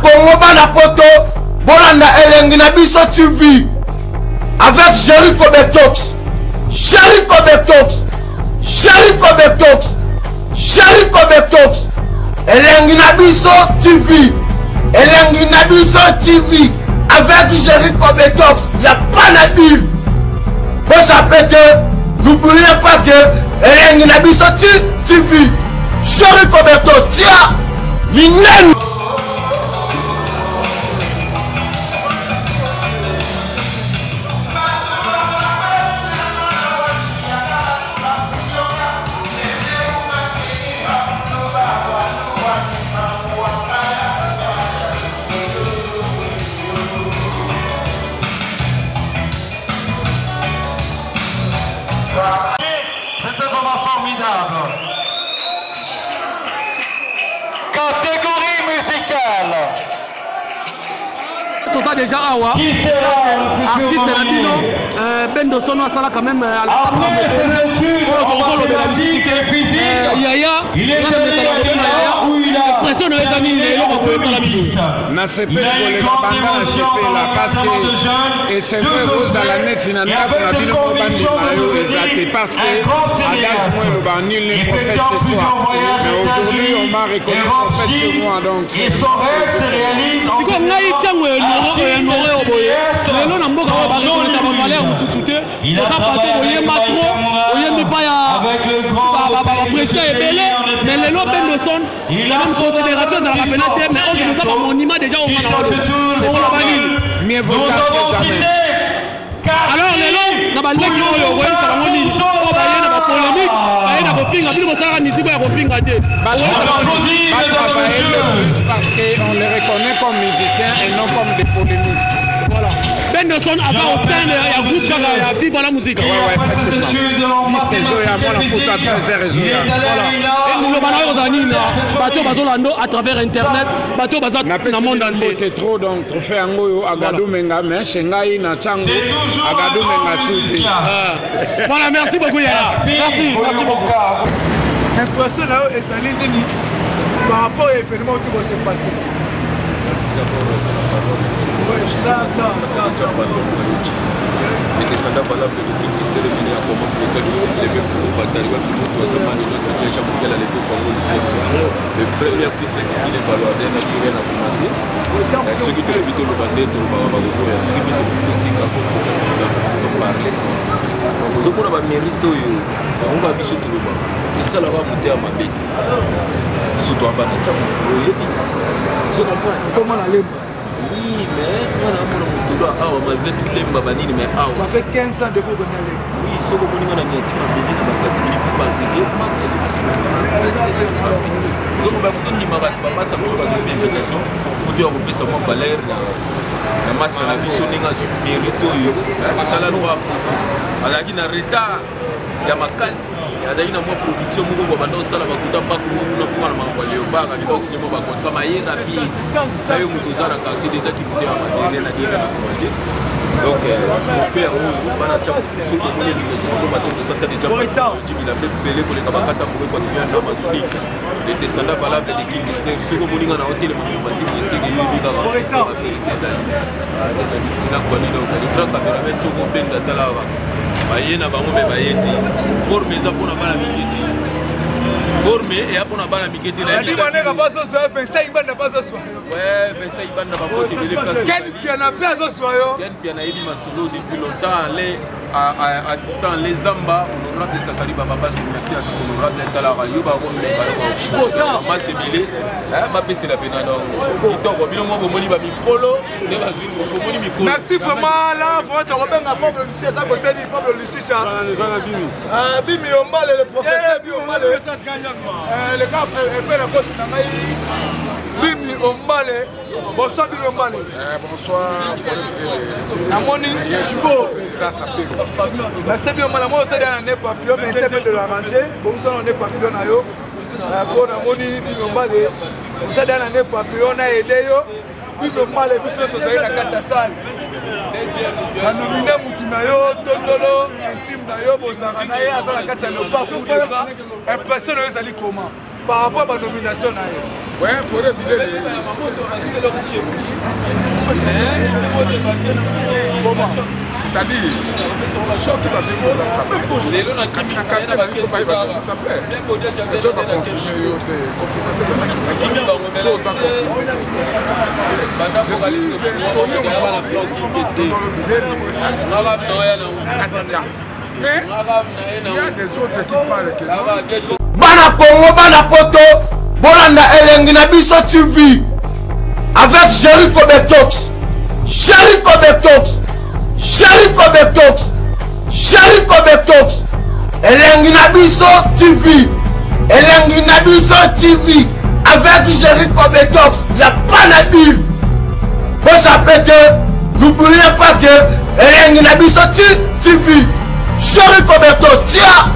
Congo bana poto bolanda elengi na biso TV avec Jericho Betox. Jericho Betox. Jericho Betox. Jericho Betox. Elengi na biso TV. Elengi na biso TV avec Jericho Betox. Il n'y a pas de deal. Vous savez que n'oubliez pas que Elengi na biso TV. Jericho Betox. Tiens, l'inen. C'était vraiment formidable. Catégorie musicale. Tout ça déjà Awa. Qui sera artiste latino. Bendo Sono a ça quand même à la après cette étude mathématique et physique, Yaya. il est allé là où il a pression de les amis et l'on peut pas la vie. Il a une grande émotion dans le placement de jeunes. Et c'est vrai, vous dans la net, il a pas de conviction parce que à moins le ban nul n'est prophète ce soir. Mais aujourd'hui, on m'a reconnu prophète sur moi, donc. Et son rêve se réalise en comme là, il tient il a travaillé avec le grand mais les lots de son, il a une confédération dans la pénalité, mais on ne sait pas mon image déjà au alors les lots, na balde qui ont le cérémonie, on va aller dans la polémique, aller dans le pinga, puis le ça ni si pas au pinga dé. Parce qu'on les reconnaît comme musiciens et non comme des polémiques. Voilà. Benderson avant au sein de groupe qui vivre la musique. Bateau Bazolando à travers internet, bateau Bazat dans le monde entier. C'est trop donc trophée Angoyo Agadou Menga mais Shengai na Chango Agadou Menga Suti. Voilà, merci beaucoup Yaya. Merci beaucoup. L'impression là est allée par rapport à l'événement qui va se passer. Merci d'abord. Les descendants valables de toute cérémonie à comment le cas du cycle est fait pour Batari, le troisième année de notre village mondial à l'époque Congo du le premier fils de Titi les Valouadais n'a rien à commander. Ceux qui te limitent le bandé, tout le Babagoto, et ceux qui te limitent le pour parler. Donc, vous avez un mérite, on va biso tout le monde. Et ça, là, va monter à ma bête. Surtout à Banatia, vous comprenez? Comment la lèvre? Oui, mais on a malgré tous les babanines, mais ça fait 15 ans de vous donner les. oui, ce que vous avez dit, c'est que vous avez dit, azali na mwa production moko babanda osala bakuta mpako mokuna mpona makambo ya leobanga lilosi nemo bakontra mayera mpe na yo moto oza na quartier déjà kipute ya materie na dieka na komande donc trophée yango oyo bana tia soki omoni élimination mpo batokosata déjà jimila mpe bele koleka bakasa foko équatorial na amazonique les descendants valables de king ser soki omoninga na hotelema matiki esenge yo ebi kaka bavérité ezali tina kwani donc le grand cameraman soki obenda atala bayena bango me bayete forme eza mpona bana mike te forme eya mpona bana mike te Ken piana yebi masolo depuis longtemps ale assistant les Zamba honorable Zakari Baba merci à tout honorable talaka yo ba ko me ma sebile ba pese la pena donc itoko bino mo bomoni ba mikolo ne ba zwi fo moni mikolo. Merci vraiment là votre Robert Pablo Lucie ça côté du Pablo Lucie ça Bimi Ombale le professeur Bimi Ombale le gars et la coach na mai Bimi Ombale bonsoir Bimi Ombale Bonsoir. Amoni merci bien madame moi c'est un papillon mais c'est fait de la manger bonsoir on est papillon na yo pour Amoni Bimi Ombale c'est dans l'année papillon na aidé yo Bimi Ombale biso sozali na kati ya salle nominé mutu na yo tondolo intime na yo bozanga na ye aza na kati ya leopard pour le grand impression na yo ezali comment par rapport à la nomination na ye Ouais, il faudrait biler les... C'est-à-dire, ceux qui va venir aux assemblées, parce qu'un quartier, il faut pas y aller aux assemblées. Les gens vont confirmer, ces années qui s'assemblent, ceux qui ont confirmé. Je suis étonné aujourd'hui dans le bilet de Kadidja. Mais il y a des autres qui parlent que non. Bana Congo, Bana Poto, Bolanda Elengi na biso TV avec Jericho Betox. Jericho Betox. Jericho Betox. Jericho Betox. Elengi na biso TV. Elengi na biso TV avec Jericho Betox. Il n'y a pas de dire. Vous savez que n'oubliez pas que Elengi na biso TV. Jericho Betox. Tiens,